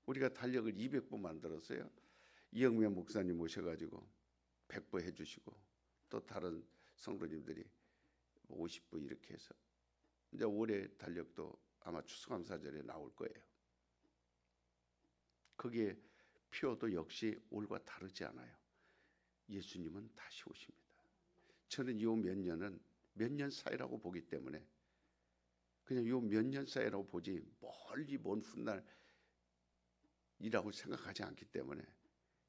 우리가 달력을 200부 만들었어요. 이영매 목사님 모셔가지고 100부 해주시고 또 다른 성도님들이 50부 이렇게 해서 이제 올해 달력도 아마 추수감사절에 나올 거예요. 거기에 표도 역시 올과 다르지 않아요. 예수님은 다시 오십니다. 저는 이 몇 년은 몇 년 사이라고 보기 때문에 그냥 이 몇 년 사이라고 보지 멀리 먼 훗날이라고 생각하지 않기 때문에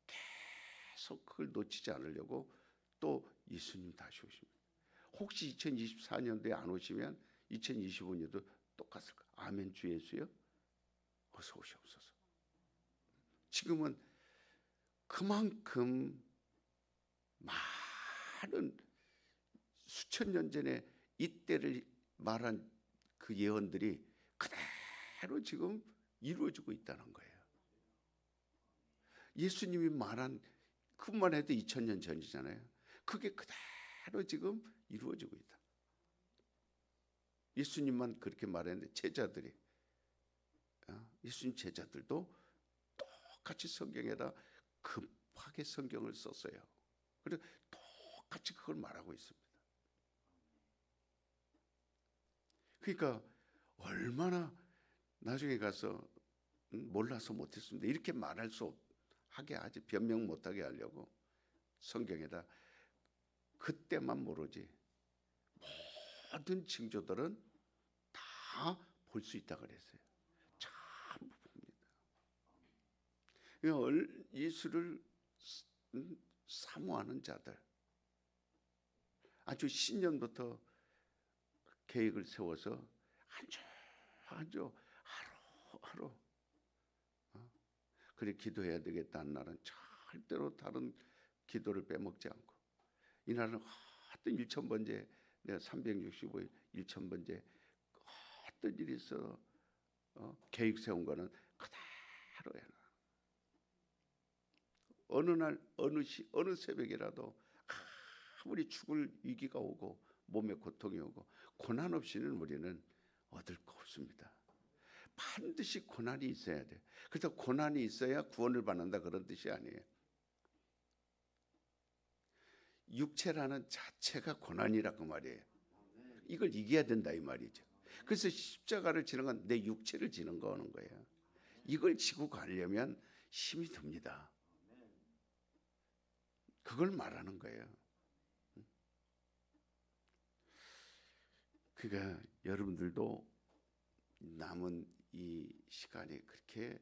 계속 그걸 놓치지 않으려고 또 예수님 다시 오십니다. 혹시 2024년도에 안 오시면 2025년도 똑같을까? 아멘 주 예수요? 어서 오시옵소서. 지금은 그만큼 많은 수천 년 전에 이때를 말한 그 예언들이 그대로 지금 이루어지고 있다는 거예요. 예수님이 말한 그것만 해도 2000년 전이잖아요. 그게 그대로 지금 이루어지고 있다. 예수님만 그렇게 말했는데 제자들이 예수님 제자들도 똑같이 성경에다 급하게 성경을 썼어요. 그리고 똑같이 그걸 말하고 있습니다. 그러니까 얼마나 나중에 가서 몰라서 못했습니다 이렇게 말할 수 하게 하지, 변명 못하게 하려고 성경에다 그때만 모르지 모든 징조들은 다 볼 수 있다 그랬어요. 참 봅니다. 예수를 사모하는 자들 아주 신년부터 계획을 세워서 아주 하루 그래 기도해야 되겠다는 날은 절대로 다른 기도를 빼먹지 않고 이날은 어떤 1000번째 내가 365일 1000번째 어떤 일이 있어 계획 세운 거는 그대로 해놔. 어느 날 어느 새벽이라도 아무리 죽을 위기가 오고 몸에 고통이 오고 고난 없이는 우리는 얻을 거 없습니다. 반드시 고난이 있어야 돼. 그래서 고난이 있어야 구원을 받는다 그런 뜻이 아니에요. 육체라는 자체가 고난이라고 말이에요. 이걸 이겨야 된다 이 말이죠. 그래서 십자가를 지는 건 내 육체를 지는 거는 거예요. 이걸 지고 가려면 힘이 듭니다. 그걸 말하는 거예요. 그러니까 여러분들도 남은 이 시간이 그렇게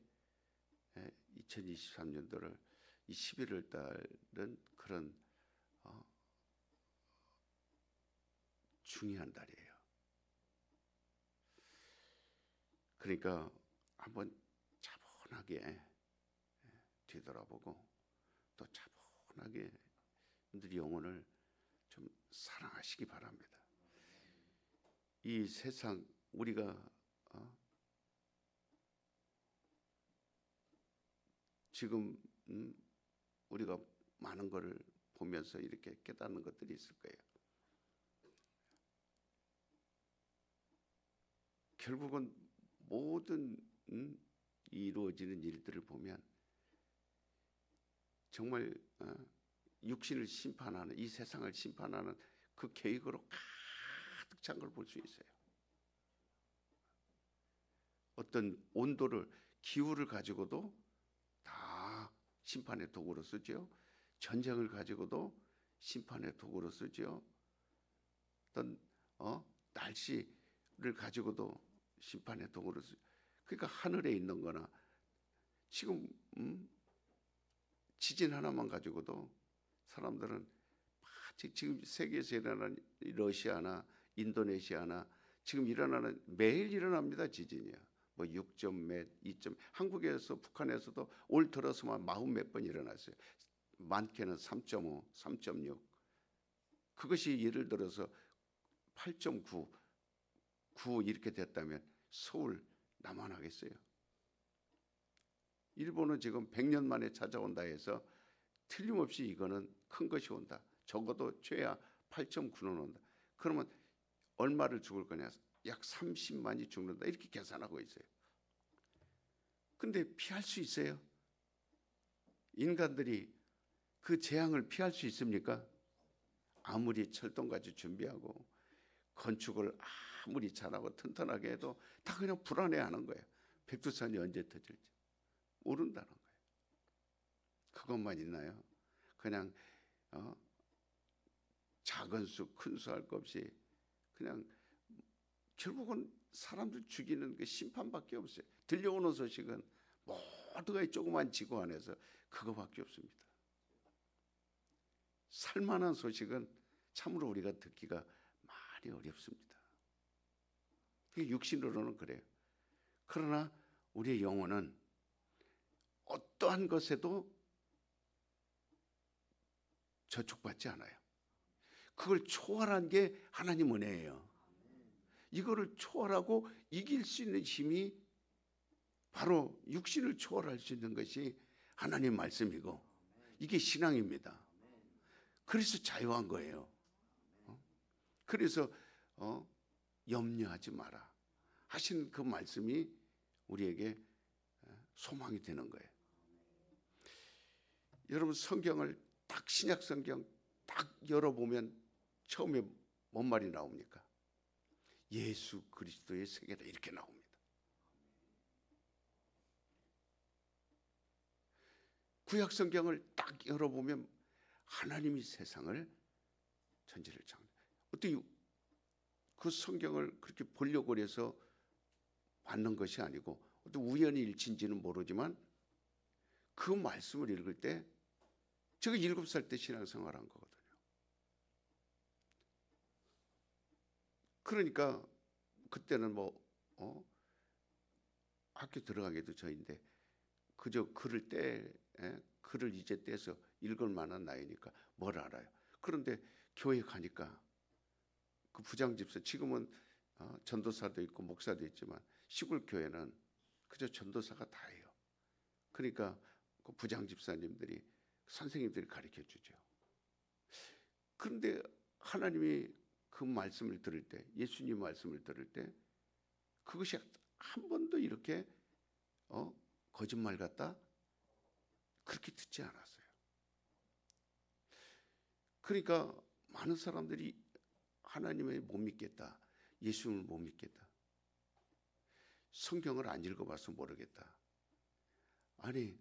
2023년도를 이 11월 달은 그런 중요한 달이에요. 그러니까 한번 차분하게 뒤돌아보고 또 차분하게 늘 영혼을 좀 사랑하시기 바랍니다. 이 세상 우리가 지금 우리가 많은 것을 보면서 이렇게 깨닫는 것들이 있을 거예요. 결국은 모든 이루어지는 일들을 보면 정말 육신을 심판하는 이 세상을 심판하는 그 계획으로 가득 찬 걸 볼 수 있어요. 어떤 온도를 기후를 가지고도 다 심판의 도구로 쓰죠. 전쟁을 가지고도 심판의 도구로 쓰죠. 어떤 날씨를 가지고도 심판의 도구로 쓰죠. 그러니까 하늘에 있는 거나 지금 지진 하나만 가지고도 사람들은 지금 세계에서 일어나는 러시아나 인도네시아나 지금 일어나는 매일 일어납니다. 지진이야. 뭐 6점 몇, 2점 한국에서 북한에서도 올 들어서만 40몇 번 일어났어요. 많게는 3.5, 3.6 그것이 예를 들어서 8.9, 9 이렇게 됐다면 서울 나만 하겠어요. 일본은 지금 100년 만에 찾아온다 해서 틀림없이 이거는 큰 것이 온다. 적어도 최하 8.9는 온다. 그러면 얼마를 죽을 거냐? 약 30만이 죽는다. 이렇게 계산하고 있어요. 근데 피할 수 있어요? 인간들이 그 재앙을 피할 수 있습니까? 아무리 철동까지 준비하고 건축을 아무리 잘하고 튼튼하게 해도 다 그냥 불안해하는 거예요. 백두산이 언제 터질지 모른다는 거예요. 그것만 있나요? 그냥 작은 수, 큰 수 할 것 없이 그냥 결국은 사람들 죽이는 그 심판밖에 없어요. 들려오는 소식은 모두가 이 조그만 지구 안에서 그거밖에 없습니다. 살만한 소식은 참으로 우리가 듣기가 많이 어렵습니다. 육신으로는 그래요. 그러나 우리의 영혼은 어떠한 것에도 저촉받지 않아요. 그걸 초월한 게 하나님 은혜예요. 이거를 초월하고 이길 수 있는 힘이 바로 육신을 초월할 수 있는 것이 하나님 말씀이고 이게 신앙입니다. 그래서 자유한 거예요. 그래서 염려하지 마라 하신 그 말씀이 우리에게 소망이 되는 거예요. 여러분 성경을 딱 신약 성경 딱 열어보면 처음에 뭔 말이 나옵니까? 예수 그리스도의 세계다 이렇게 나옵니다. 구약 성경을 딱 열어보면 하나님이 세상을 천지를 창조. 어떻게 그 성경을 그렇게 보려고 해서 받는 것이 아니고 어떤 우연히 일치인지는 모르지만 그 말씀을 읽을 때 제가 7살 때 신앙생활한 거거든요. 그러니까 그때는 학교 들어가기도 전인데 그저 글을 이제 떼서 읽을 만한 나이니까 뭘 알아요. 그런데 교회 가니까 그 부장집사 지금은 전도사도 있고 목사도 있지만 시골 교회는 그저 전도사가 다예요. 그러니까 그 부장집사님들이 선생님들이 가르쳐 주죠. 그런데 하나님이 그 말씀을 들을 때 예수님 말씀을 들을 때 그것이 한 번도 이렇게 거짓말 같다 그렇게 듣지 않았어요. 그러니까 많은 사람들이 하나님을 못 믿겠다, 예수님을 못 믿겠다, 성경을 안 읽어봐서 모르겠다. 아니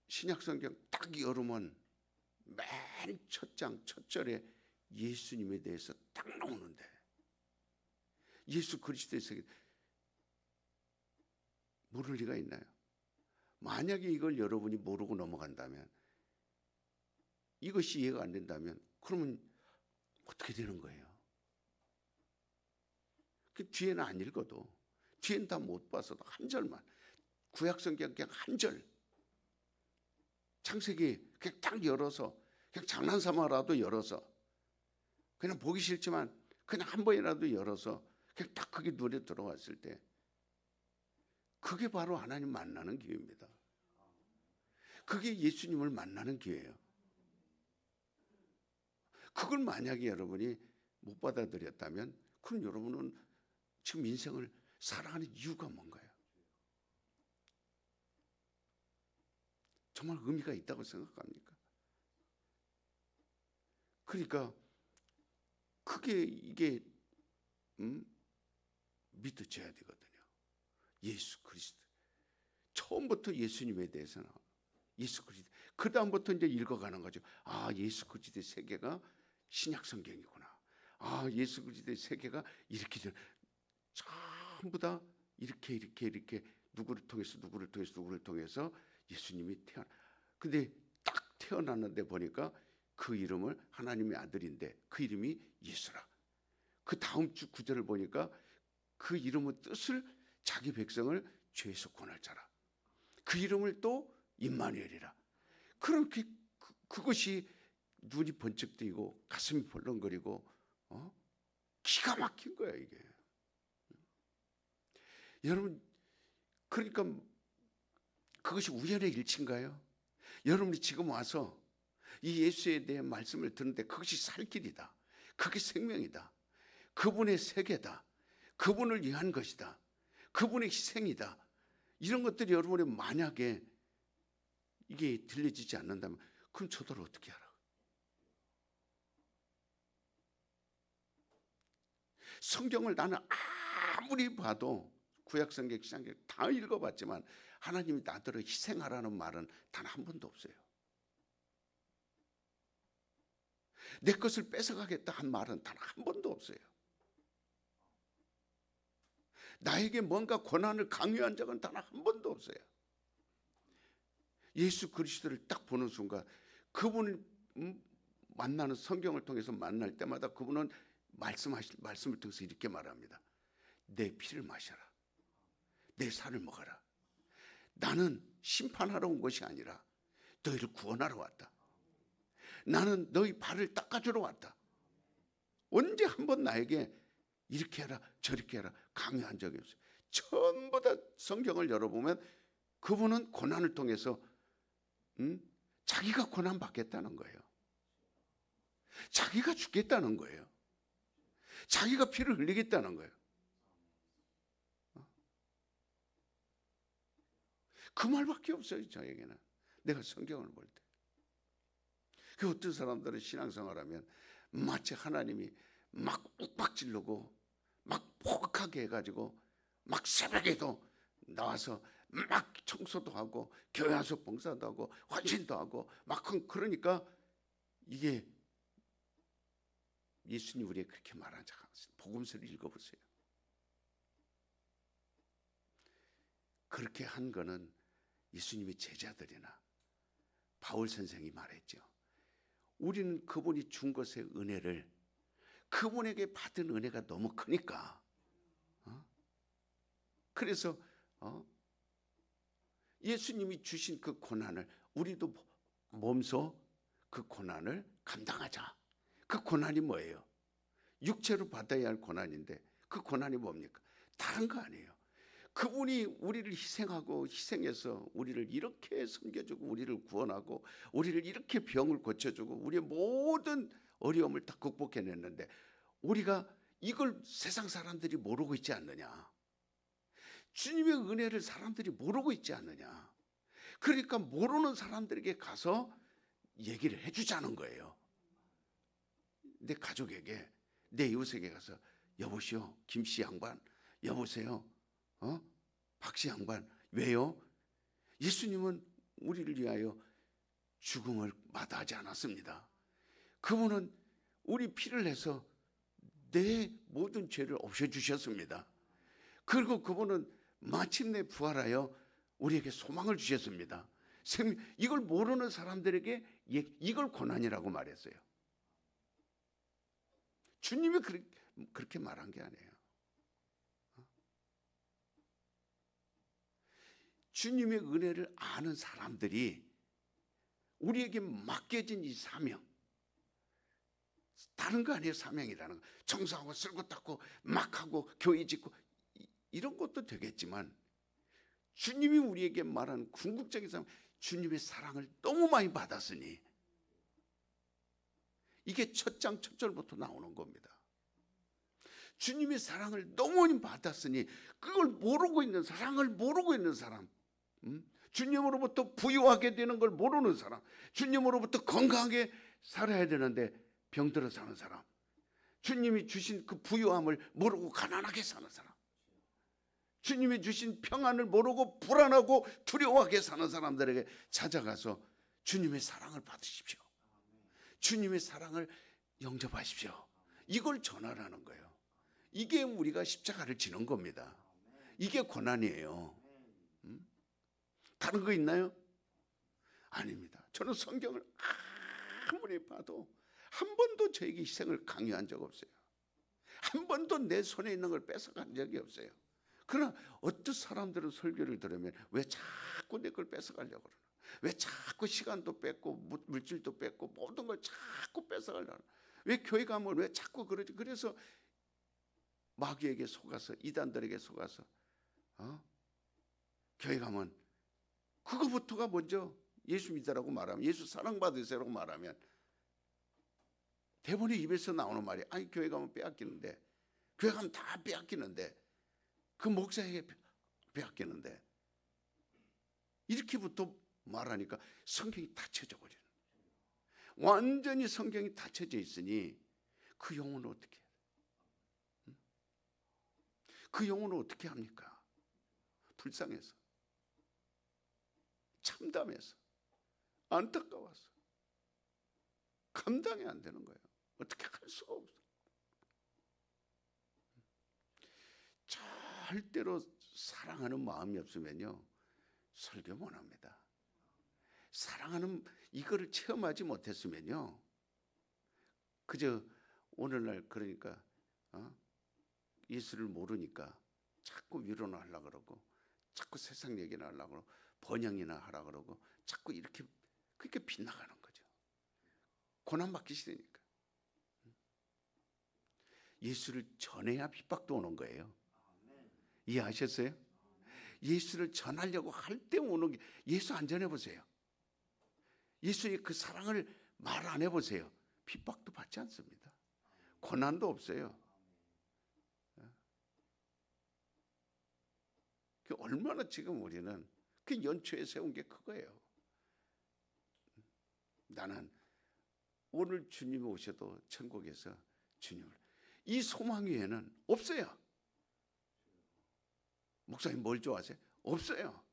신약 성경 딱 열으면 맨 첫 장 첫 절에 예수님에 대해서 딱 나오는데 예수 그리스도의 세계 모를 리가 있나요? 만약에 이걸 여러분이 모르고 넘어간다면 이것이 이해가 안 된다면 그러면 어떻게 되는 거예요? 그 뒤에는 안 읽어도 뒤엔 다 못 봐서도 한 절만 구약 성경 그냥 한 절 창세기 그냥 딱 열어서 그냥 장난삼아라도 열어서 그냥 보기 싫지만 그냥 한 번이라도 열어서 그냥 딱 그게 눈에 들어왔을 때 그게 바로 하나님 만나는 기회입니다. 그게 예수님을 만나는 기회예요. 그걸 만약에 여러분이 못 받아들였다면 그럼 여러분은 지금 인생을 살아가는 이유가 뭔가요? 정말 의미가 있다고 생각합니까? 그러니까 그게 이게 믿어져야 되거든요. 예수 그리스도 처음부터 예수님에 대해서는 예수 그리스도 그 다음부터 이제 읽어가는 거죠. 아 예수 그리스도의 세계가 신약 성경이구나. 아 예수 그리스도의 세계가 이렇게 전부 다 이렇게 누구를 통해서 예수님이 근데 딱 태어났는데 보니까 그 이름을 하나님의 아들인데 그 이름이 예수라. 그 다음 주 구절을 보니까 그 이름의 뜻을 자기 백성을 죄에서 구원할 자라. 그 이름을 또 임마누엘이라. 그럼 그것이 눈이 번쩍 뜨이고 가슴이 벌렁거리고 기가 막힌 거야 이게. 여러분 그러니까 그것이 우연의 일치인가요? 여러분이 지금 와서 이 예수에 대한 말씀을 듣는데 그것이 살 길이다. 그게 생명이다. 그분의 세계다. 그분을 위한 것이다. 그분의 희생이다. 이런 것들이 여러분이 만약에 이게 들려지지 않는다면 그럼 저들을 어떻게 알아? 성경을 나는 아무리 봐도 구약성경, 신약성경 다 읽어봤지만 하나님이 나더러 희생하라는 말은 단 한 번도 없어요. 내 것을 뺏어가겠다 한 말은 단 한 번도 없어요. 나에게 뭔가 권한을 강요한 적은 단 한 번도 없어요. 예수 그리스도를 딱 보는 순간 그분을 만나는, 성경을 통해서 만날 때마다 그분은 말씀을 통해서 이렇게 말합니다. 내 피를 마셔라. 내 살을 먹어라. 나는 심판하러 온 것이 아니라 너희를 구원하러 왔다. 나는 너희 발을 닦아주러 왔다. 언제 한번 나에게 이렇게 해라 저렇게 해라 강요한 적이 없어요. 전부 다 성경을 열어보면 그분은 고난을 통해서 자기가 고난 받겠다는 거예요. 자기가 죽겠다는 거예요. 자기가 피를 흘리겠다는 거예요. 그 말밖에 없어요. 저에게는. 내가 성경을 볼 때. 그 어떤 사람들은 신앙생활하면 마치 하나님이 막 욱박지르고 막 포악하게 해가지고 막 새벽에도 나와서 막 청소도 하고 교회 와서 봉사도 하고 헌신도 하고 막 그러니까 이게 예수님 우리에게 그렇게 말한 적 없어요. 복음서를 읽어보세요. 그렇게 한 거는 예수님의 제자들이나 바울 선생이 말했죠. 우리는 그분이 준 것의 은혜를 그분에게 받은 은혜가 너무 크니까 그래서 예수님이 주신 그 고난을 우리도 몸소 그 고난을 감당하자. 그 고난이 뭐예요? 육체로 받아야 할 고난인데 그 고난이 뭡니까? 다른 거 아니에요. 그분이 우리를 희생하고 희생해서 우리를 이렇게 섬겨주고 우리를 구원하고 우리를 이렇게 병을 고쳐주고 우리의 모든 어려움을 다 극복해냈는데 우리가 이걸 세상 사람들이 모르고 있지 않느냐. 주님의 은혜를 사람들이 모르고 있지 않느냐. 그러니까 모르는 사람들에게 가서 얘기를 해주자는 거예요. 내 가족에게, 내 이웃에게 가서 여보시오 김씨 양반, 여보세요 박씨 양반, 왜요? 예수님은 우리를 위하여 죽음을 마다하지 않았습니다. 그분은 우리 피를 내서 내 모든 죄를 없애주셨습니다. 그리고 그분은 마침내 부활하여 우리에게 소망을 주셨습니다. 이걸 모르는 사람들에게 이걸 고난이라고 말했어요. 주님이 그렇게 말한 게 아니에요. 주님의 은혜를 아는 사람들이 우리에게 맡겨진 이 사명, 다른 거 아니에요. 사명이라는 거. 청소하고 쓸고 닦고 막 하고 교회 짓고 이런 것도 되겠지만 주님이 우리에게 말하는 궁극적인 사명, 주님의 사랑을 너무 많이 받았으니 이게 첫 장 첫 절부터 나오는 겁니다. 주님의 사랑을 너무 많이 받았으니 그걸 모르고 있는, 사랑을 모르고 있는 사람, 주님으로부터 부유하게 되는 걸 모르는 사람, 주님으로부터 건강하게 살아야 되는데 병들어 사는 사람, 주님이 주신 그 부유함을 모르고 가난하게 사는 사람, 주님이 주신 평안을 모르고 불안하고 두려워하게 사는 사람들에게 찾아가서 주님의 사랑을 받으십시오. 주님의 사랑을 영접하십시오. 이걸 전하라는 거예요. 이게 우리가 십자가를 지는 겁니다. 이게 고난이에요. 다른 거 있나요? 아닙니다. 저는 성경을 아무리 봐도 한 번도 저에게 희생을 강요한 적 없어요. 한 번도 내 손에 있는 걸 뺏어간 적이 없어요. 그러나 어떤 사람들은 설교를 들으면 왜 자꾸 내 걸 뺏어가려고 그러나, 왜 자꾸 시간도 뺏고 물질도 뺏고 모든 걸 자꾸 뺏어가려고 하나, 왜 교회 가면 왜 자꾸 그러지. 그래서 마귀에게 속아서, 이단들에게 속아서 교회 가면 그거부터가 먼저 예수 믿으라고 말하면, 예수 사랑받으세요라고 말하면 대부분의 입에서 나오는 말이 아니 교회 가면 빼앗기는데, 교회 가면 다 빼앗기는데, 그 목사에게 빼앗기는데 이렇게부터 말하니까 성경이 닫혀져 버려요. 완전히 성경이 닫혀져 있으니 그 영혼을 어떻게 해요? 그 영혼을 어떻게 합니까? 불쌍해서, 참담해서, 안타까워서 감당이 안 되는 거예요. 어떻게 할 수가 없어. 절대로 사랑하는 마음이 없으면요 설교 못 합니다. 사랑하는 이거를 체험하지 못했으면요 그저 오늘날 그러니까 예수를 모르니까 자꾸 위로나 하려고 그러고 자꾸 세상 얘기나 하려고 그러고 번영이나 하려고 그러고 자꾸 이렇게 그렇게 빗나가는 거죠. 고난받기 싫으니까. 예수를 전해야 핍박도 오는 거예요. 이해하셨어요? 예수를 전하려고 할 때 오는 게, 예수 안 전해보세요. 예수의 그 사랑을 말 안 해보세요. 핍박도 받지 않습니다. 고난도 없어요. 얼마나 지금 우리는 그 연초에 세운 게 그거예요. 나는 오늘 주님이 오셔도 천국에서 주님을, 이 소망 위에는 없어요. 목사님 뭘 좋아하세요? 없어요.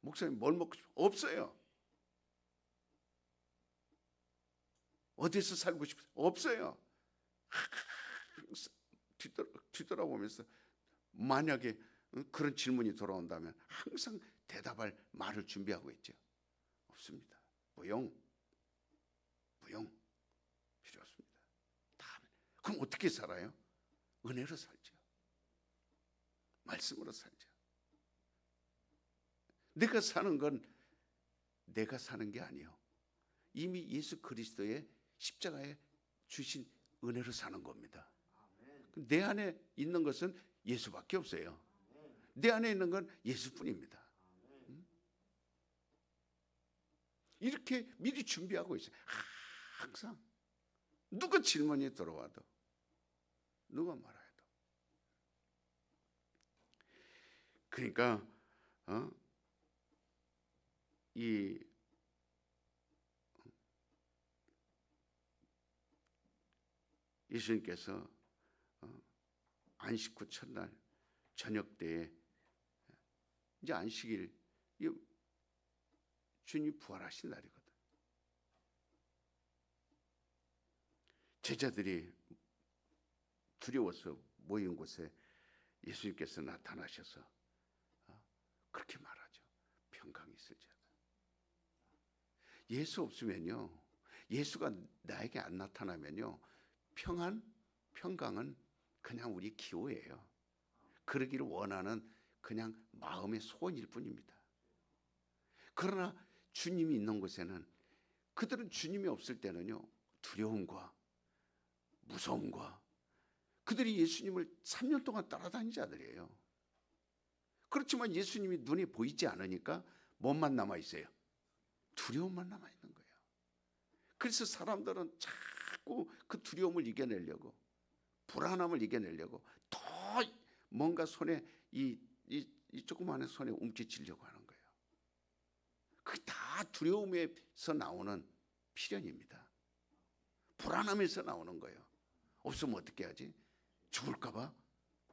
목사님 뭘 먹고 싶어요? 없어요. 어디서 살고 싶어요? 없어요. 뒤돌아보면서 만약에 그런 질문이 돌아온다면 항상 대답할 말을 준비하고 있죠. 없습니다. 무용 필요 없습니다. 그럼 어떻게 살아요? 은혜로 살죠. 말씀으로 살죠. 내가 사는 건 내가 사는 게 아니에요. 이미 예수 그리스도의 십자가에 주신 은혜로 사는 겁니다. 내 안에 있는 것은 예수밖에 없어요. 내 안에 있는 건 예수뿐입니다. 이렇게 미리 준비하고 있어요. 항상 누가 질문이 들어와도 누가 말해도. 그러니까 이 예수님께서 안식 후 첫날 저녁 때에 이제 안식일, 주님이 부활하신 날이거든. 제자들이 두려워서 모인 곳에 예수님께서 나타나셔서 그렇게 말하죠. 평강이 있을지어다. 예수 없으면요, 예수가 나에게 안 나타나면요, 평강은 그냥 우리 기호예요. 그러기를 원하는 그냥 마음의 소원일 뿐입니다. 그러나 주님이 있는 곳에는, 그들은 주님이 없을 때는요 두려움과 무서움과, 그들이 예수님을 3년 동안 따라다닌 자들이에요. 그렇지만 예수님이 눈에 보이지 않으니까 뭐만 남아있어요? 두려움만 남아있는 거예요. 그래서 사람들은 자꾸 그 두려움을 이겨내려고, 불안함을 이겨내려고 더 뭔가 손에 이 조그마한 손에 움켜쥐려고 하는 거예요. 그게 다 두려움에서 나오는 필연입니다. 불안함에서 나오는 거예요. 없으면 어떻게 하지? 죽을까 봐?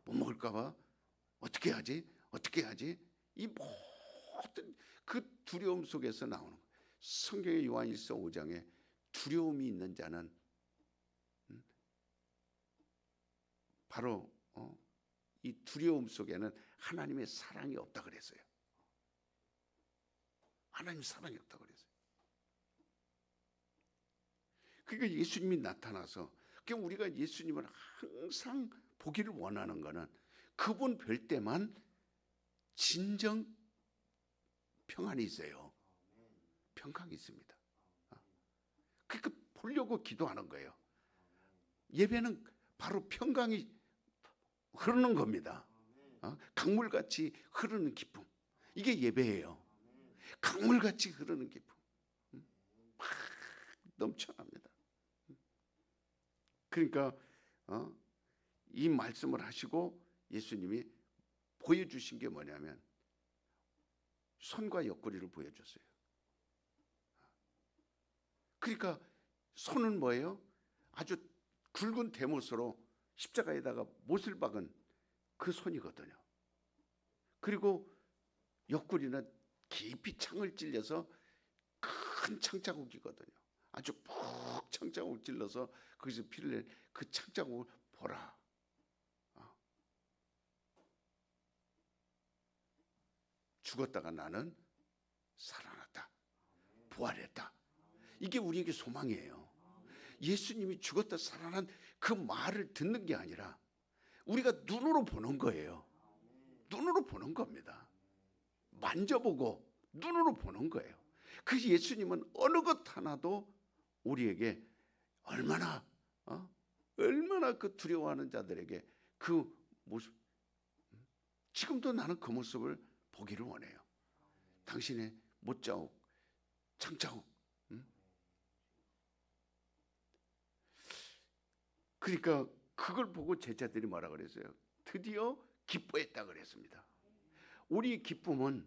못 먹을까 봐? 어떻게 하지? 이 모든 그 두려움 속에서 나오는 거예요. 성경의 요한일서 5장에 두려움이 있는 자는 바로 이 두려움 속에는 하나님의 사랑이 없다 그랬어요. 하나님의 사랑이 없다 그랬어요. 그러니까 예수님이 나타나서, 그러니까 우리가 예수님을 항상 보기를 원하는 거는 그분 뵐 때만 진정 평안이 있어요. 평강이 있습니다. 그러니까 보려고 기도하는 거예요. 예배는 바로 평강이 흐르는 겁니다. 강물같이 흐르는 기쁨, 이게 예배예요. 강물같이 흐르는 기쁨, 막 넘쳐납니다. 그러니까 이 말씀을 하시고 예수님이 보여주신 게 뭐냐면, 손과 옆구리를 보여줬어요. 그러니까 손은 뭐예요? 아주 굵은 대못으로 십자가에다가 못을 박은 그 손이거든요. 그리고 옆구리는 깊이 창을 찔려서 큰 창자국이거든요. 아주 푹 창자국을 찔러서 거기서 피를 낸 그 창자국을 보라. 죽었다가 나는 살아났다. 부활했다. 이게 우리에게 소망이에요. 예수님이 죽었다 살아난 그 말을 듣는 게 아니라 우리가 눈으로 보는 거예요. 눈으로 보는 겁니다. 만져보고 눈으로 보는 거예요. 그 예수님은 어느 것 하나도 우리에게 얼마나 그 두려워하는 자들에게 그 모습, 지금도 나는 그 모습을 보기를 원해요. 당신의 못자국, 창자국. 그러니까 그걸 보고 제자들이 뭐라 그랬어요? 드디어 기뻐했다 그랬습니다. 우리 기쁨은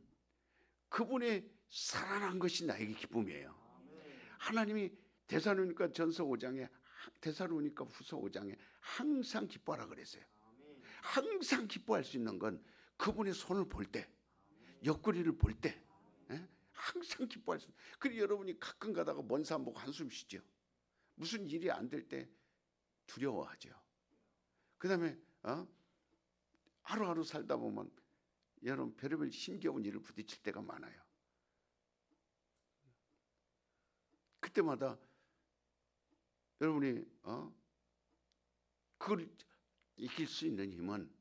그분의 살아난 것이 나에게 기쁨이에요. 하나님이 데살로니가 전서 5장에 데살로니가 후서 5장에 항상 기뻐하라 그랬어요. 항상 기뻐할 수 있는 건 그분의 손을 볼 때, 옆구리를 볼 때, 항상 기뻐할 수. 그리고 여러분이 가끔 가다가 먼 산 보고 한숨 쉬죠. 무슨 일이 안 될 때 두려워하죠. 그다음에 하루하루 살다 보면 여러분 별의별 힘겨운 일을 부딪힐 때가 많아요. 그때마다 여러분이 그걸 이길 수 있는 힘은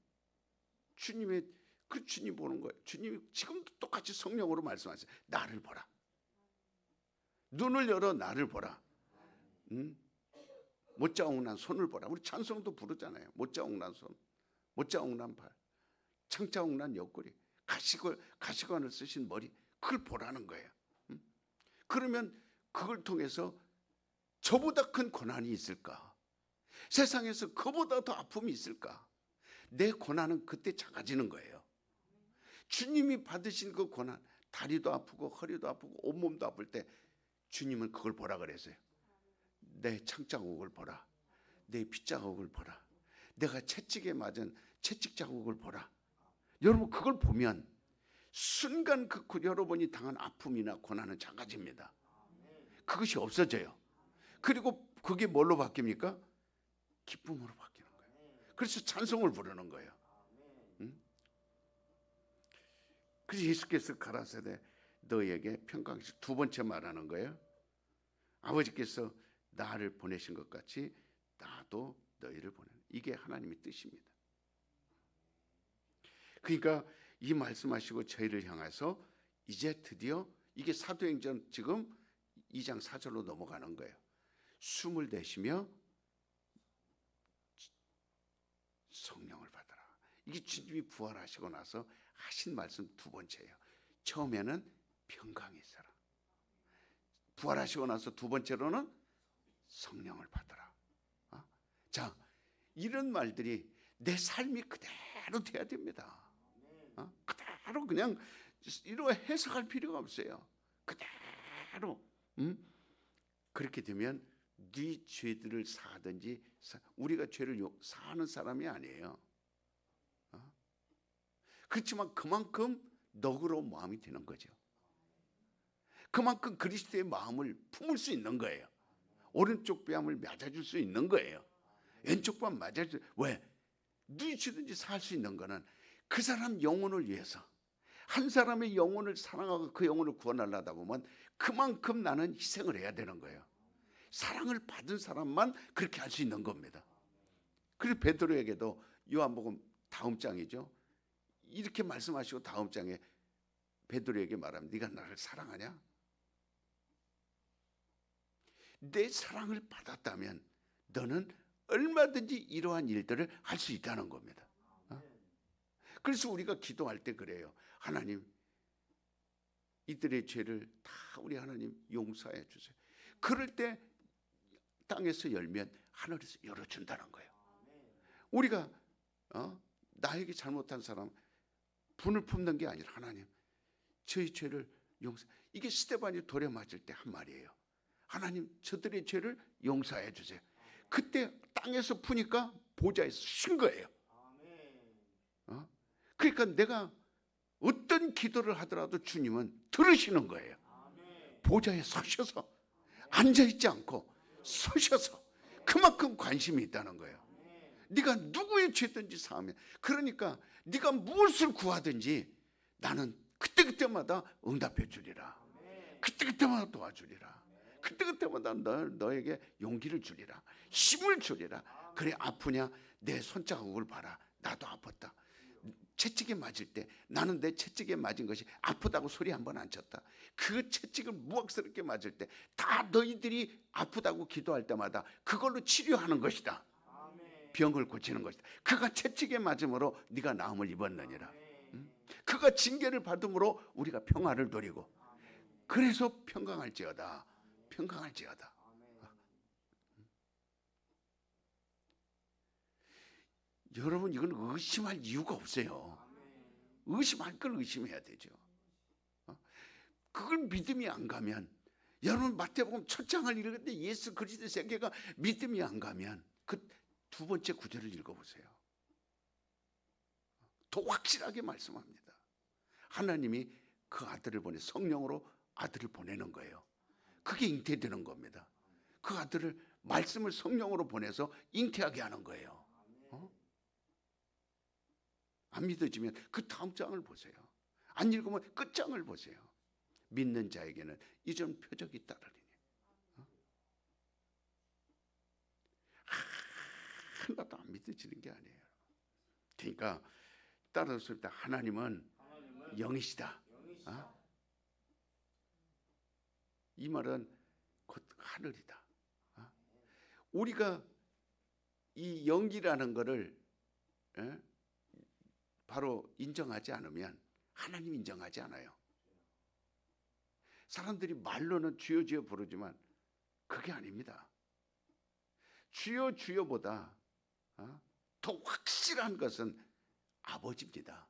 주님의 그 주님 보는 거예요. 주님이 지금도 똑같이 성령으로 말씀하세요. 나를 보라. 눈을 열어 나를 보라. 못자국난 손을 보라. 우리 찬송도 부르잖아요. 못자국난 손, 못자국난 발, 창자국난 옆구리, 가시관을 쓰신 머리, 그걸 보라는 거예요. 그러면 그걸 통해서 저보다 큰 고난이 있을까? 세상에서 그보다 더 아픔이 있을까? 내 고난은 그때 작아지는 거예요. 주님이 받으신 그 고난, 다리도 아프고 허리도 아프고 온몸도 아플 때 주님은 그걸 보라 그랬어요. 내 창자국을 보라. 내 핏자국을 보라. 내가 채찍에 맞은 채찍 자국을 보라. 여러분 그걸 보면 순간 여러분이 당한 아픔이나 고난은 작아집니다. 그것이 없어져요. 그리고 그게 뭘로 바뀝니까? 기쁨으로 바뀌는 거예요. 그래서 찬송을 부르는 거예요. 그래서 예수께서 가라사대 너에게 평강식 두 번째 말하는 거예요. 아버지께서 나를 보내신 것 같이 나도 너희를 보내는, 이게 하나님의 뜻입니다. 그러니까 이 말씀하시고 저희를 향해서 이제 드디어 이게 사도행전 지금 2장 4절로 넘어가는 거예요. 숨을 내쉬며 성령을 받아라. 이게 주님이 부활하시고 나서 하신 말씀 두 번째예요. 처음에는 평강이 있어라. 부활하시고 나서 두 번째로는 성령을 받아라. 자, 이런 말들이 내 삶이 그대로 돼야 됩니다. 그대로 그냥 이렇게 해석할 필요가 없어요. 그대로. 그렇게 되면 네 죄들을 사하든지, 우리가 죄를 사하는 사람이 아니에요. 그렇지만 그만큼 너그러운 마음이 되는 거죠. 그만큼 그리스도의 마음을 품을 수 있는 거예요. 오른쪽 뺨을 맞아줄 수 있는 거예요. 왼쪽 뺨 맞아줄. 왜? 누구든지 살 수 있는 거는 그 사람 영혼을 위해서, 한 사람의 영혼을 사랑하고 그 영혼을 구원하려다 보면 그만큼 나는 희생을 해야 되는 거예요. 사랑을 받은 사람만 그렇게 할 수 있는 겁니다. 그리고 베드로에게도 요한복음 다음 장이죠. 이렇게 말씀하시고 다음 장에 베드로에게 말합니다. 네가 나를 사랑하냐? 내 사랑을 받았다면 너는 얼마든지 이러한 일들을 할 수 있다는 겁니다. 그래서 우리가 기도할 때 그래요. 하나님, 이들의 죄를 다 우리 하나님 용서해 주세요. 그럴 때 땅에서 열면 하늘에서 열어준다는 거예요. 우리가 나에게 잘못한 사람 분을 품는 게 아니라, 하나님 저희 죄를 용서. 이게 스데반이 돌에 맞을 때 한 말이에요. 하나님, 저들의 죄를 용서해 주세요. 그때 땅에서 푸니까 보좌에서 쉰 거예요. 그러니까 내가 어떤 기도를 하더라도 주님은 들으시는 거예요. 보좌에 서셔서, 앉아있지 않고 서셔서 그만큼 관심이 있다는 거예요. 네가 누구의 죄든지 사하면, 그러니까 네가 무엇을 구하든지 나는 그때그때마다 응답해 주리라. 그때그때마다 도와주리라. 그때그때마다 너에게 용기를 주리라. 힘을 주리라. 그래, 아프냐? 내 손자국을 봐라. 나도 아팠다. 채찍에 맞을 때 나는 내 채찍에 맞은 것이 아프다고 소리 한 번 안 쳤다. 그 채찍을 무악스럽게 맞을 때 다 너희들이 아프다고 기도할 때마다 그걸로 치료하는 것이다. 병을 고치는 것이다. 그가 채찍에 맞음으로 네가 나음을 입었느니라. 그가 징계를 받음으로 우리가 평화를 누리고, 그래서 평강할지어다. 평강할지어다. 여러분, 이건 의심할 이유가 없어요. 의심할 걸 의심해야 되죠. 그걸 믿음이 안 가면, 여러분 마태복음 첫 장을 읽는데 예수 그리스도의 세계가 믿음이 안 가면 그 두 번째 구절을 읽어보세요. 더 확실하게 말씀합니다. 하나님이 그 아들을 보내, 성령으로 아들을 보내는 거예요. 그게 잉태되는 겁니다. 그 아들을, 말씀을 성령으로 보내서 잉태하게 하는 거예요. 안 믿어지면 그 다음 장을 보세요. 안 읽으면 끝장을 보세요. 믿는 자에게는 이전 표적이 따르리니. 하나도 안 믿어지는 게 아니에요. 그러니까 따라서 하나님은 영이시다. 이 말은 곧 하늘이다. 우리가 이 영이라는 것을 바로 인정하지 않으면 하나님 인정하지 않아요. 사람들이 말로는 주여 주여 부르지만 그게 아닙니다. 주여 주여보다 더 확실한 것은 아버지입니다.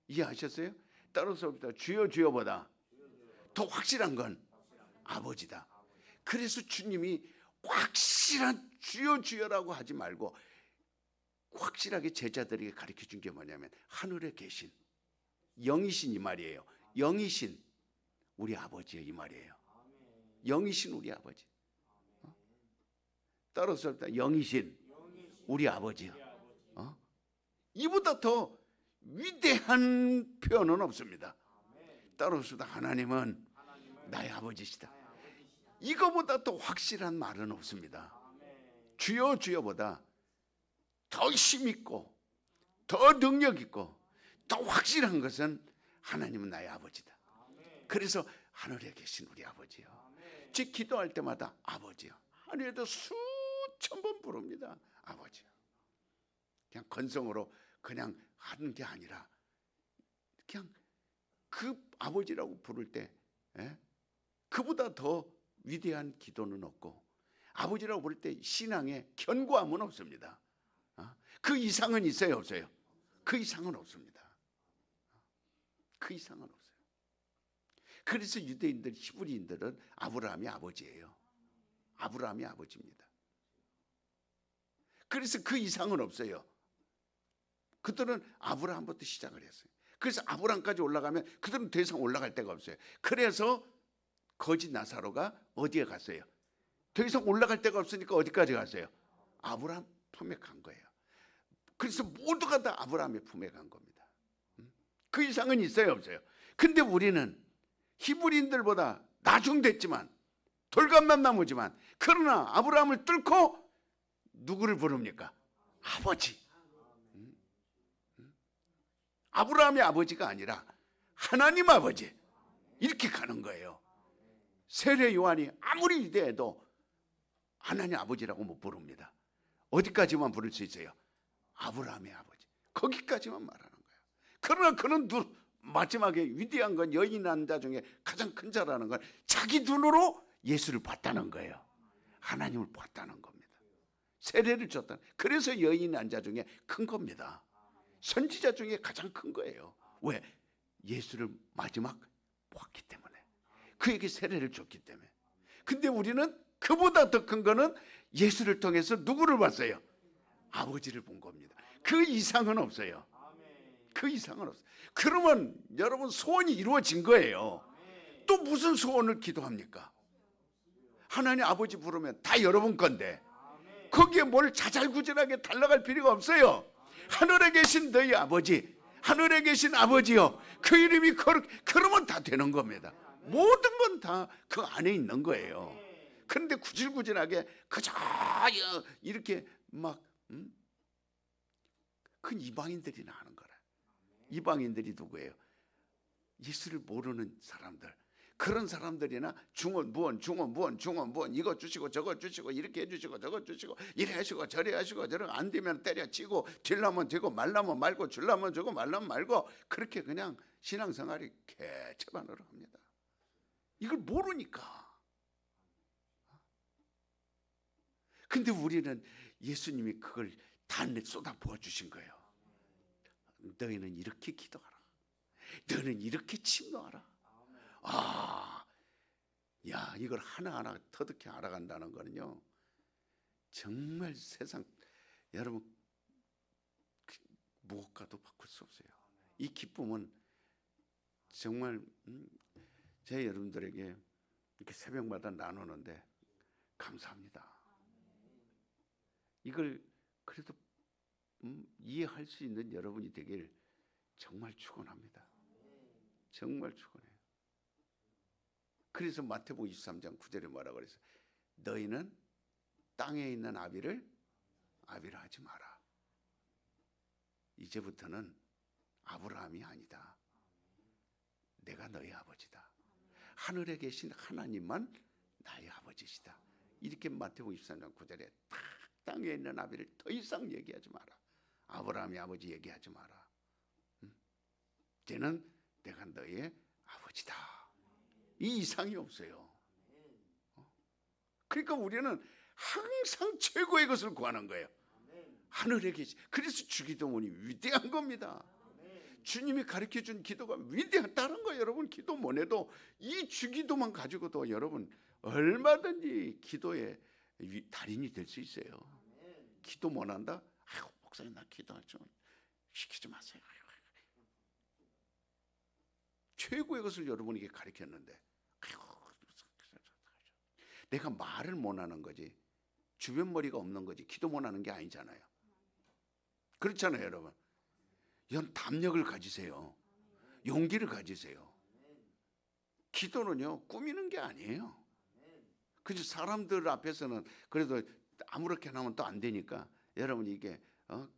이해하셨어요? 따라서 주여 주여보다 더 확실한 건 아버지다. 그래서 주님이 확실한 주여 주여라고 하지 말고 확실하게 제자들에게 가르쳐 준 게 뭐냐면, 하늘에 계신 영이신 이 말이에요. 영이신 우리 아버지의 이 말이에요. 영이신 우리 아버지. 따라서 영이신 우리 아버지요. 이보다 더 위대한 표현은 없습니다. 따라서 하나님은 나의 아버지시다. 이거보다 더 확실한 말은 없습니다. 주여 주여보다 더 힘있고 더 능력있고 더 확실한 것은 하나님은 나의 아버지다. 그래서 하늘에 계신 우리 아버지요. 제 기도할 때마다 아버지요. 하늘에도 수천 번 부릅니다. 아버지요. 그냥 건성으로 그냥 하는 게 아니라 그냥 그 아버지라고 부를 때 그보다 더 위대한 기도는 없고, 아버지라고 부를 때 신앙에 견고함은 없습니다. 그 이상은 있어요, 없어요? 그 이상은 없습니다. 그 이상은 없어요. 그래서 유대인들, 히브리인들은 아브라함이 아버지예요. 아브라함이 아버지입니다. 그래서 그 이상은 없어요. 그들은 아브라함부터 시작을 했어요. 그래서 아브라함까지 올라가면 그들은 더 이상 올라갈 데가 없어요. 그래서 거지 나사로가 어디에 갔어요? 더 이상 올라갈 데가 없으니까 어디까지 갔어요? 아브라함 품에 간 거예요. 그래서 모두가 다 아브라함의 품에 간 겁니다. 그 이상은 있어요, 없어요? 근데 우리는 히브리인들보다 나중됐지만 돌감만 나무지만, 그러나 아브라함을 뚫고 누구를 부릅니까? 아버지. 아브라함의 아버지가 아니라 하나님 아버지, 이렇게 가는 거예요. 세례 요한이 아무리 위대해도 하나님 아버지라고 못 부릅니다. 어디까지만 부를 수 있어요? 아브라함의 아버지. 거기까지만 말하는 거예요. 그러나 그는 마지막에 위대한 건, 여인한 자 중에 가장 큰 자라는 건 자기 눈으로 예수를 봤다는 거예요. 하나님을 봤다는 겁니다. 세례를 줬다. 그래서 여인한 자 중에 큰 겁니다. 선지자 중에 가장 큰 거예요. 왜? 예수를 마지막 보았기 때문에, 그에게 세례를 줬기 때문에. 근데 우리는 그보다 더 큰 거는 예수를 통해서 누구를 봤어요? 아버지를 본 겁니다. 그 이상은 없어요. 그 이상은 없어요. 그러면 여러분 소원이 이루어진 거예요. 또 무슨 소원을 기도합니까? 하나님 아버지 부르면 다 여러분 건데 거기에 뭘 자잘구질하게 달라갈 필요가 없어요. 하늘에 계신 너희 아버지, 하늘에 계신 아버지요, 그 이름이 그러면 다 되는 겁니다. 모든 건 다 그 안에 있는 거예요. 그런데 구질구질하게 그저 이렇게 막 그 이방인들이나 하는 거라. 이방인들이 누구예요? 예수를 모르는 사람들. 그런 사람들이나 중원부원 이거 주시고 저거 주시고 이렇게 해주시고 저거 주시고 이래 하시고 저래 하시고 저래 안 되면 때려치고 딜라면 되고 말라면 말고 줄라면 주고 말라면 말고 그렇게 그냥 신앙생활이 개체반으로 합니다. 이걸 모르니까. 근데 우리는 예수님이 그걸 다 쏟아 부어 주신 거예요. 너희는 이렇게 기도하라. 너희는 이렇게 침노하라. 야, 이걸 하나하나 터득히 알아간다는 거는요, 정말 세상 여러분 무엇과도 바꿀 수 없어요. 이 기쁨은 정말 제 여러분들에게 이렇게 새벽마다 나누는데 감사합니다. 이걸 그래도 이해할 수 있는 여러분이 되길 정말 축원합니다. 정말 축원해요. 그래서 마태복음 23장 9절에 뭐라고 그랬어요? 너희는 땅에 있는 아비를 아비라 하지 마라. 이제부터는 아브라함이 아니다. 내가 너희 아버지다. 하늘에 계신 하나님만 나의 아버지시다. 이렇게 마태복음 23장 9절에 딱 땅에 있는 아비를 더 이상 얘기하지 마라. 아브라함이 아버지 얘기하지 마라. 이제는 내가 너의 아버지다. 이 이상이 없어요. 그러니까 우리는 항상 최고의 것을 구하는 거예요. 하늘에 계시. 그래서 주기도문이 위대한 겁니다. 주님이 가르쳐준 기도가 위대하다는 거예요. 여러분 기도 못 해도 이 주기도만 가지고도 여러분 얼마든지 기도의 달인이 될 수 있어요. 기도 못 한다? 아이고 목사님 나 기도 좀 시키지 마세요. 최고의 것을 여러분에게 가르쳤는데 내가 말을 못 하는 거지 주변 머리가 없는 거지 기도 못 하는 게 아니잖아요. 그렇잖아요 여러분. 이런 담력을 가지세요. 용기를 가지세요. 기도는요 꾸미는 게 아니에요. 그래서 사람들 앞에서는 그래도 아무렇게나 하면 또 안 되니까 여러분 이게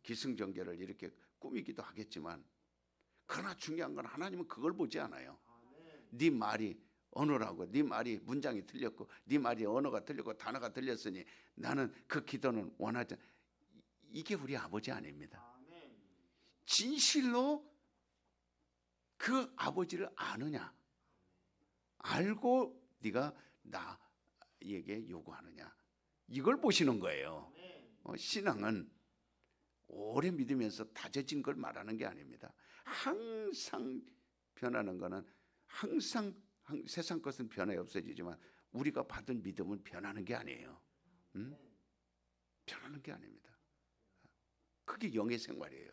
기승전결을 이렇게 꾸미기도 하겠지만 그러나 중요한 건 하나님은 그걸 보지 않아요. 네 말이 언어라고 네 말이 문장이 틀렸고 네 말이 언어가 틀렸고 단어가 틀렸으니 나는 그 기도는 원하지 않아. 이게 우리 아버지 아닙니다. 진실로 그 아버지를 아느냐 알고 네가 나에게 요구하느냐 이걸 보시는 거예요. 신앙은 오래 믿으면서 다져진 걸 말하는 게 아닙니다. 항상 변하는 거는 항상 세상 것은 변해 없어지지만 우리가 받은 믿음은 변하는 게 아니에요. 변하는 게 아닙니다. 그게 영의 생활이에요.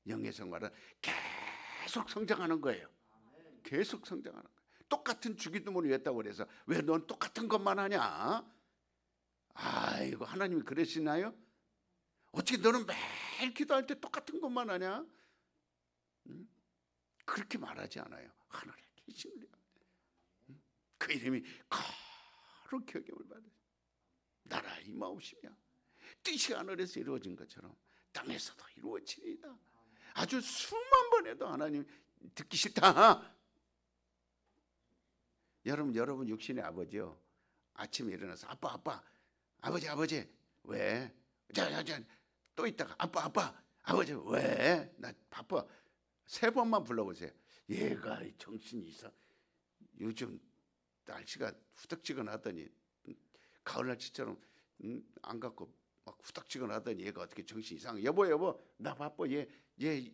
영의 생활은 계속 성장하는 거예요. 계속 성장하는 거예요. 똑같은 주기도문을 했다고 그래서 왜 넌 똑같은 것만 하냐? 아이고 하나님이 그러시나요? 어떻게 너는 매일 기도할 때 똑같은 것만 하냐? 그렇게 말하지 않아요. 하늘에 계신 그 이름이 거룩히 여김을 받으시오. 나라 임하옵시며 뜻이 하늘에서 이루어진 것처럼 땅에서도 이루어지리이다. 아주 수만 번 해도 하나님 듣기 싫다. 여러분 육신의 아버지요. 아침에 일어나서 아빠 아버지 왜? 자 또 있다가 아빠 아버지 왜? 나 바빠. 3번만 불러보세요. 얘가 정신이 이상. 요즘 날씨가 후덕지근하더니 가을날씨처럼 안 갖고 막 후덕지근하더니 얘가 어떻게 정신 이상해. 여보 나 바빠. 얘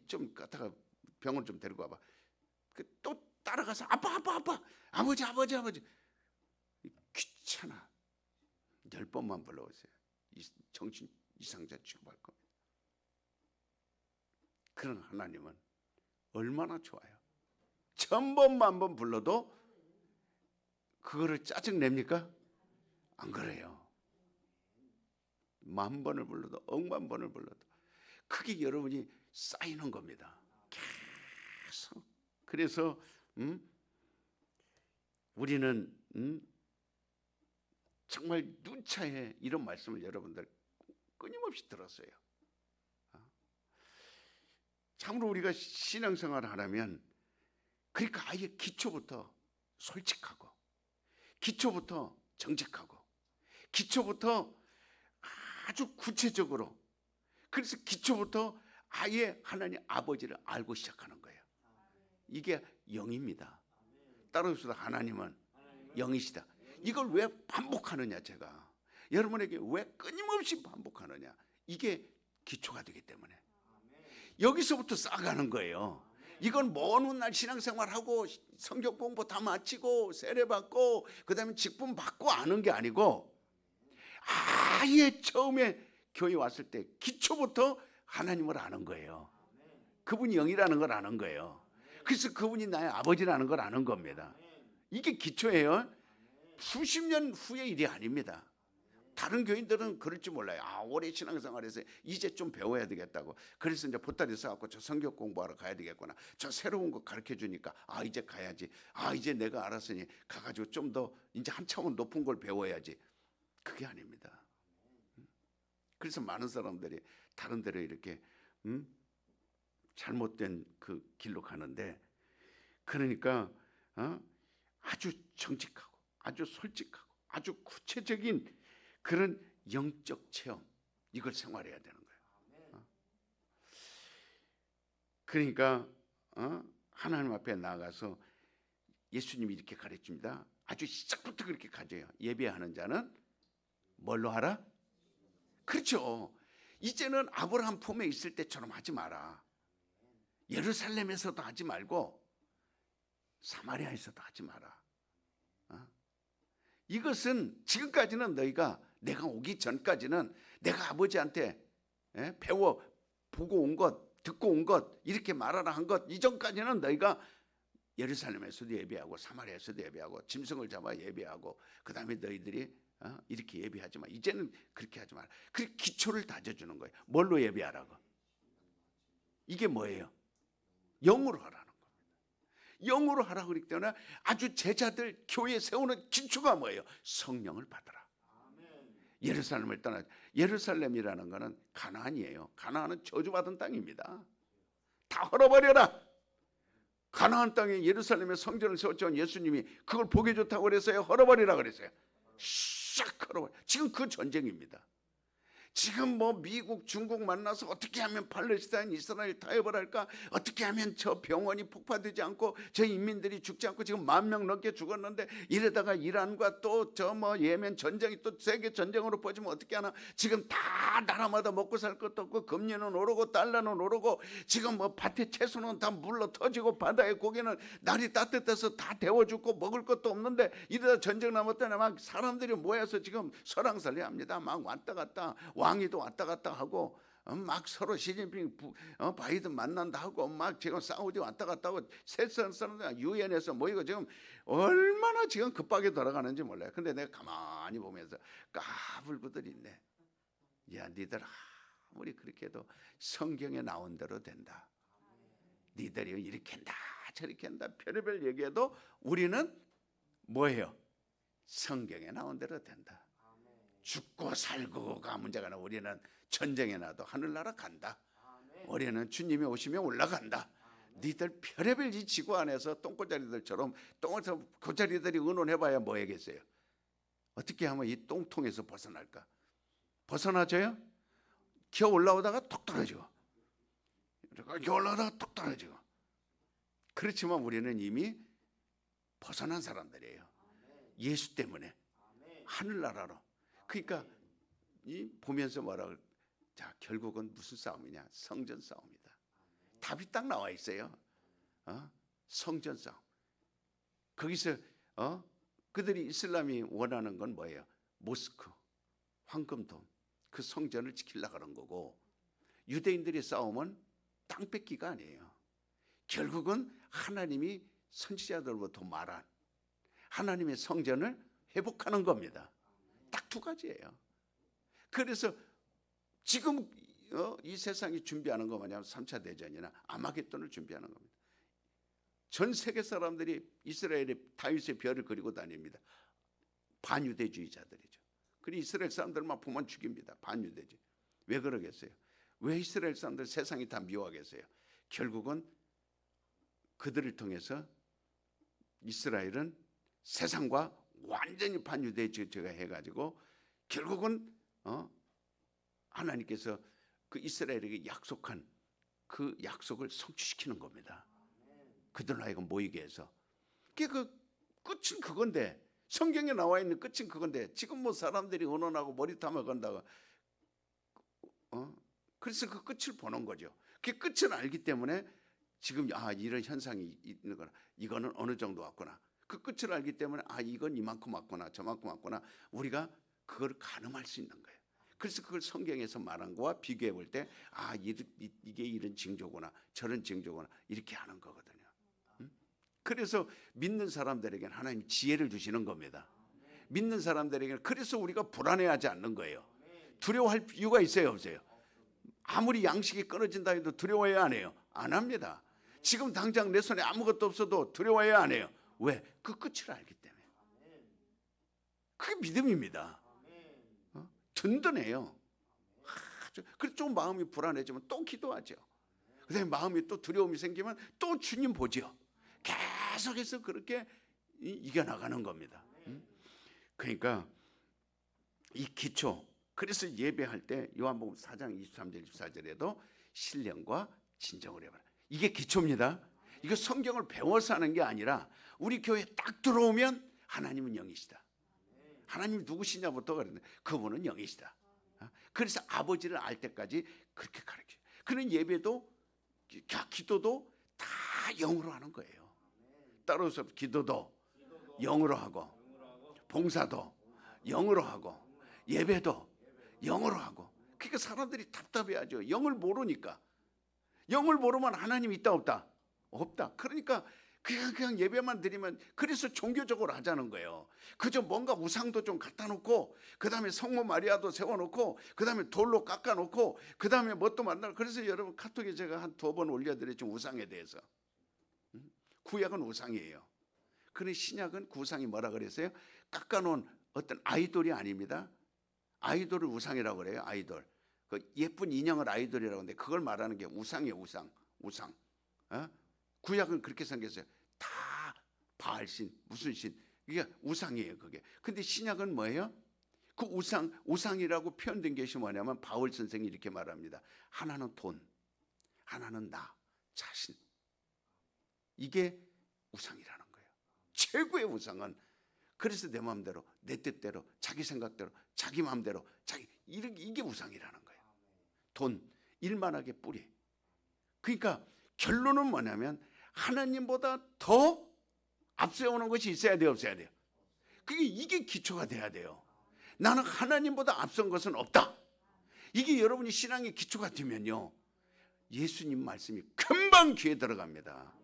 좀 갖다가 병원 좀 데리고 와봐. 따라가서 아빠 아버지 귀찮아. 10번만 불러오세요. 정신 이상자 취급할 겁니다. 그런 하나님은 얼마나 좋아요. 1000번 만번 불러도 그거를 짜증냅니까? 안 그래요. 10,000번을 불러도 10,000번을 불러도 그게 여러분이 쌓이는 겁니다. 계속. 그래서 우리는 정말 누차에 이런 말씀을 여러분들 끊임없이 들었어요. 참으로 우리가 신앙생활을 하려면 그러니까 아예 기초부터 솔직하고 기초부터 정직하고 기초부터 아주 구체적으로, 그래서 기초부터 아예 하나님 아버지를 알고 시작하는 거예요. 이게 영입니다. 따라서 하나님은 영이시다. 이걸 왜 반복하느냐, 제가 여러분에게 왜 끊임없이 반복하느냐, 이게 기초가 되기 때문에 여기서부터 쌓아가는 거예요. 이건 먼 훗날 신앙생활하고 성경 공부 다 마치고 세례받고 그다음에 직분 받고 아는 게 아니고 아예 처음에 교회 왔을 때 기초부터 하나님을 아는 거예요. 그분이 영이라는 걸 아는 거예요. 그래서 그분이 나의 아버지라는 걸 아는 겁니다. 이게 기초예요. 수십 년 후의 일이 아닙니다. 다른 교인들은 그럴지 몰라요. 오래 신앙생활에서 이제 좀 배워야 되겠다고. 그래서 이제 보따리 싸갖고 저 성경 공부하러 가야 되겠구나. 저 새로운 거 가르쳐 주니까 이제 가야지. 이제 내가 알았으니 가가지고 좀 더 이제 한 차원 높은 걸 배워야지. 그게 아닙니다. 그래서 많은 사람들이 다른 데로 이렇게 잘못된 그 길로 가는데, 그러니까 아주 정직하고 아주 솔직하고 아주 구체적인 그런 영적 체험, 이걸 생활해야 되는 거예요. 그러니까 하나님 앞에 나가서 예수님이 이렇게 가르칩니다. 아주 시작부터 그렇게 가져요. 예배하는 자는 뭘로 하라? 그렇죠. 이제는 아브라함 품에 있을 때처럼 하지 마라. 예루살렘에서도 하지 말고 사마리아에서도 하지 마라. 이것은 지금까지는 너희가, 내가 오기 전까지는 내가 아버지한테 배워 보고 온 것, 듣고 온 것, 이렇게 말하라 한 것, 이전까지는 너희가 예루살렘에서도 예배하고 사마리아에서도 예배하고 짐승을 잡아 예배하고 그 다음에 너희들이 이렇게 예배하지 마. 이제는 그렇게 하지 마라. 그 기초를 다져주는 거예요. 뭘로 예배하라고? 이게 뭐예요? 영으로 하라는 겁니다. 영으로 하라고 그랬기 때문에 아주 제자들 교회 세우는 기초가 뭐예요? 성령을 받으라. 예루살렘을 떠나. 예루살렘이라는 것은 가나안이에요. 가나안은 저주받은 땅입니다. 다 헐어버려라. 가나안 땅에 예루살렘에 성전을 세웠지만 예수님이 그걸 보기 좋다고 그랬어요? 헐어버리라 그랬어요? 싹 헐어버려. 지금 그 전쟁입니다. 지금 뭐 미국, 중국 만나서 어떻게 하면 팔레스타인, 이스라엘 타협을 할까? 어떻게 하면 저 병원이 폭파되지 않고 저 인민들이 죽지 않고, 지금 10,000명 넘게 죽었는데 이러다가 이란과 또 저 뭐 예멘 전쟁이 또 세계 전쟁으로 퍼지면 어떻게 하나? 지금 다 나라마다 먹고 살 것도 없고 금리는 오르고 달러는 오르고 지금 뭐 밭에 채소는 다 물러 터지고 바다의 고기는 날이 따뜻해서 다 데워 죽고 먹을 것도 없는데 이러다 전쟁 남았더니 막 사람들이 모여서 지금 설왕설래합니다. 막 왔다 갔다 왕이도 왔다 갔다 하고 막 서로 시진핑 바이든 만난다 하고 막 지금 사우디 왔다 갔다 하고 세상 사람들 유엔에서 모이고 지금 얼마나 지금 급하게 돌아가는지 몰라요. 근데 내가 가만히 보면서 까불고들 있네. 야, 니들 아무리 그렇게 해도 성경에 나온 대로 된다. 니들이 이렇게 한다 저렇게 한다 별의별 얘기해도 우리는 뭐예요? 성경에 나온 대로 된다. 죽고 살고가 문제가 아니라 우리는 전쟁에 나도 하늘나라 간다. 우리는 주님이 오시면 올라간다. 니들 별의별 이 지구 안에서 똥꼬자리들처럼 똥꼬자리들이 의논해봐야 뭐 하겠어요? 어떻게 하면 이 똥통에서 벗어날까? 벗어나져요? 기어 올라오다가 톡 떨어지고, 기어 올라오다가 톡 떨어지고. 그렇지만 우리는 이미 벗어난 사람들이에요. 예수 때문에 하늘나라로. 그러니까 이 보면서 뭐라고, 자 결국은 무슨 싸움이냐? 성전 싸움이다. 답이 딱 나와 있어요. 성전 싸움. 거기서 그들이 이슬람이 원하는 건 뭐예요? 모스크, 황금돔, 그 성전을 지키려고 하는 거고, 유대인들의 싸움은 땅 뺏기가 아니에요. 결국은 하나님이 선지자들로부터 말한 하나님의 성전을 회복하는 겁니다. 딱 두 가지예요. 그래서 지금 이 세상이 준비하는 거 뭐냐면 3차 대전이나 아마겟돈을 준비하는 겁니다. 전 세계 사람들이 이스라엘의 다윗의 별을 그리고 다닙니다. 반유대주의자들이죠. 그리고 이스라엘 사람들만 보면 죽입니다. 반유대주의. 왜 그러겠어요? 왜 이스라엘 사람들 세상이 다 미워하겠어요? 결국은 그들을 통해서 이스라엘은 세상과 완전히 반유대주의가 해가지고 결국은 하나님께서 그 이스라엘에게 약속한 그 약속을 성취시키는 겁니다. 그들 하여금 모이게 해서. 그 끝은 그건데, 성경에 나와 있는 끝은 그건데, 지금 뭐 사람들이 언론하고 머리탐을 건다고 그래서 그 끝을 보는 거죠. 그 끝을 알기 때문에 지금 이런 현상이 있는 거나 이거는 어느 정도 왔구나. 그 끝을 알기 때문에 이건 이만큼 왔구나, 저만큼 왔구나. 우리가 그걸 가늠할 수 있는 거예요. 그래서 그걸 성경에서 말한 거와 비교해 볼 때 이게 이런 징조구나, 저런 징조구나, 이렇게 하는 거거든요. 그래서 믿는 사람들에게는 하나님 지혜를 주시는 겁니다. 믿는 사람들에게는. 그래서 우리가 불안해하지 않는 거예요. 두려워할 이유가 있어요, 없어요? 아무리 양식이 끊어진다 해도 두려워해야 안 해요? 안 합니다. 지금 당장 내 손에 아무것도 없어도 두려워해야 안 해요? 왜? 그 끝을 알기 때문에. 그게 믿음입니다. 든든해요. 그래서 좀 마음이 불안해지면 또 기도하죠. 그다음에 마음이 또 두려움이 생기면 또 주님 보죠. 계속해서 그렇게 이겨나가는 겁니다. 그러니까 이 기초, 그래서 예배할 때 요한복음 4장 23절 24절에도 신령과 진정을 해봐라. 이게 기초입니다. 이거 성경을 배워서 하는 게 아니라 우리 교회에 딱 들어오면 하나님은 영이시다. 하나님이 누구시냐부터 그랬는데 그분은 영이시다. 그래서 아버지를 알 때까지 그렇게 가르쳐요. 그런 예배도 기도도 다 영으로 하는 거예요. 따라서 기도도 영으로 하고, 봉사도 영으로 하고, 예배도 영으로 하고. 그러니까 사람들이 답답해하죠. 영을 모르니까. 영을 모르면 하나님이 있다 없다? 없다. 그러니까 그냥 예배만 드리면, 그래서 종교적으로 하자는 거예요. 그저 뭔가 우상도 좀 갖다 놓고, 그 다음에 성모 마리아도 세워놓고, 그 다음에 돌로 깎아놓고, 그 다음에 뭣도 만나. 그래서 여러분 카톡에 제가 한 2번 올려드렸죠. 우상에 대해서. 구약은 우상이에요. 그런데 신약은 그 우상이 뭐라 그랬어요? 깎아놓은 어떤 아이돌이 아닙니다. 아이돌을 우상이라고 그래요. 아이돌. 그 예쁜 인형을 아이돌이라고 하는데 그걸 말하는 게 우상이에요. 우상. 구약은 그렇게 생겼어요. 다 바알신, 무슨 신, 이게 우상이에요. 그게. 근데 신약은 뭐예요? 그 우상이라고 표현된 것이 뭐냐면 바울 선생이 이렇게 말합니다. 하나는 돈, 하나는 나 자신. 이게 우상이라는 거예요. 최고의 우상은. 그래서 내 마음대로, 내 뜻대로, 자기 생각대로, 자기 마음대로, 이게 우상이라는 거예요. 돈, 일만하게 뿌리. 그러니까 결론은 뭐냐면 하나님보다 더 앞세우는 것이 있어야 돼요, 없어야 돼요? 이게 기초가 돼야 돼요. 나는 하나님보다 앞선 것은 없다. 이게 여러분이 신앙의 기초가 되면요, 예수님 말씀이 금방 귀에 들어갑니다.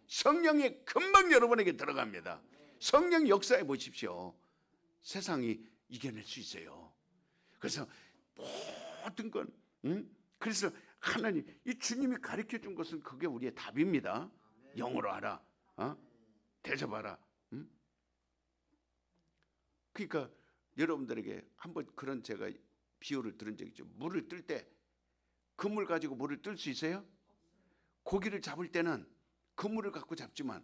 성령이 금방 여러분에게 들어갑니다. 성령 역사해 보십시오. 세상이 이겨낼 수 있어요. 그래서 모든 건 그래서 하나님, 이 주님이 가르쳐 준 것은 그게 우리의 답입니다. 영으로 알아, 대접하라. 그러니까 여러분들에게 한번 그런 제가 비유를 들은 적이 있죠. 물을 뜰 때 그물 가지고 물을 뜰 수 있어요? 고기를 잡을 때는 그물을 갖고 잡지만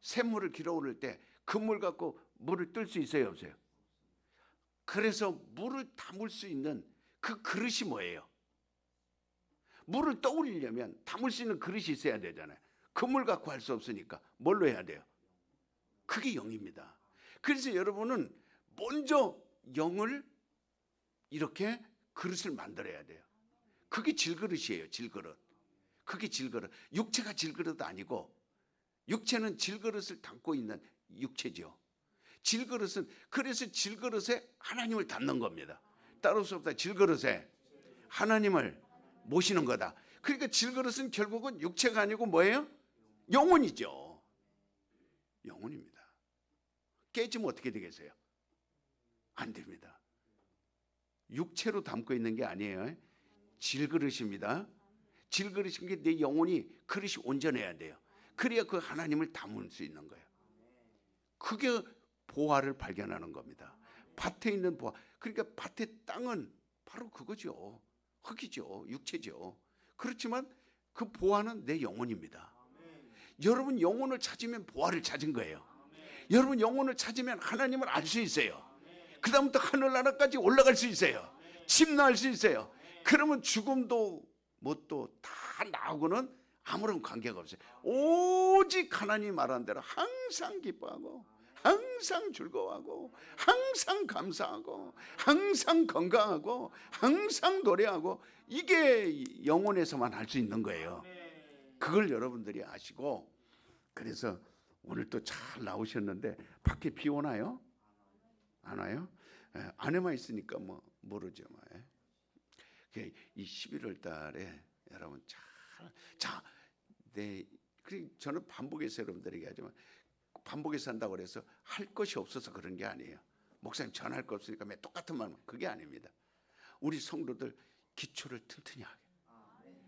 샘물을 길어 오를 때 그물 갖고 물을 뜰 수 있어요, 없어요? 그래서 물을 담을 수 있는 그 그릇이 뭐예요? 물을 떠올리려면 담을 수 있는 그릇이 있어야 되잖아요. 그물 갖고 할 수 없으니까 뭘로 해야 돼요? 그게 영입니다. 그래서 여러분은 먼저 영을 이렇게 그릇을 만들어야 돼요. 그게 질그릇이에요. 질그릇. 그게 질그릇. 육체가 질그릇 아니고, 육체는 질그릇을 담고 있는 육체죠. 질그릇은 그래서 질그릇에 하나님을 담는 겁니다. 따로 수 없다. 질그릇에 하나님을 모시는 거다. 그러니까 질그릇은 결국은 육체가 아니고 뭐예요? 영혼이죠. 영혼입니다. 깨지면 어떻게 되겠어요? 안 됩니다. 육체로 담고 있는 게 아니에요. 질그릇입니다. 질그릇인 게 내 영혼이 그릇이 온전해야 돼요. 그래야 그 하나님을 담을 수 있는 거예요. 그게 보화를 발견하는 겁니다. 밭에 있는 보화. 그러니까 밭의 땅은 바로 그거죠. 흙이죠. 육체죠. 그렇지만 그 보화는 내 영혼입니다. 여러분 영혼을 찾으면 보화를 찾은 거예요. 여러분 영혼을 찾으면 하나님을 알 수 있어요. 그 다음부터 하늘나라까지 올라갈 수 있어요. 침노할 수 있어요. 그러면 죽음도 뭣도 다 나하고는 아무런 관계가 없어요. 오직 하나님 말한 대로 항상 기뻐하고 항상 즐거워하고 항상 감사하고 항상 건강하고 항상 노래하고 이게 영혼에서만 할 수 있는 거예요. 그걸 여러분들이 아시고 그래서 오늘 또 잘 나오셨는데 밖에 비 오나요? 안 와요? 안에만 있으니까 뭐 모르죠. 이 11월 달에 여러분 저는 반복해서 여러분들에게 하지만 반복해서 한다고 그래서 할 것이 없어서 그런 게 아니에요. 목사님 전할 거 없으니까 매 똑같은 말 그게 아닙니다. 우리 성도들 기초를 튼튼히 하게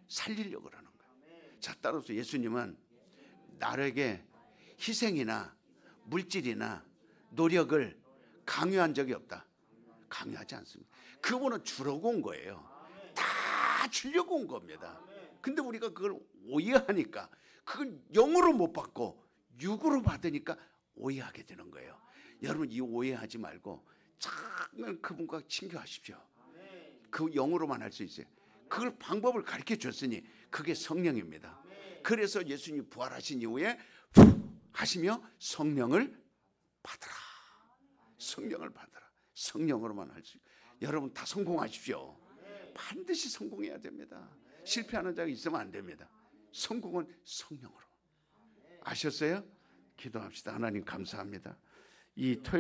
살리려고 그러는 거예요. 자, 따라서 예수님은 나에게 희생이나 물질이나 노력을 강요한 적이 없다. 강요하지 않습니다. 그분은 주려고 온 거예요. 다 주려고 온 겁니다. 근데 우리가 그걸 오해하니까 그걸 영으로 못 받고 육으로 받으니까 오해하게 되는 거예요. 여러분 이 오해하지 말고 정말 그분과 친교하십시오. 그 영으로만 할 수 있어요. 그걸 방법을 가르쳐 줬으니 그게 성령입니다. 그래서 예수님이 부활하신 이후에 하시며 성령을 받으라. 성령을 받으라. 성령으로만 할 수 있어요. 여러분 다 성공하십시오. 반드시 성공해야 됩니다. 실패하는 자가 있으면 안 됩니다. 성공은 성령으로. 아셨어요? 기도합시다. 하나님 감사합니다. 이 토요일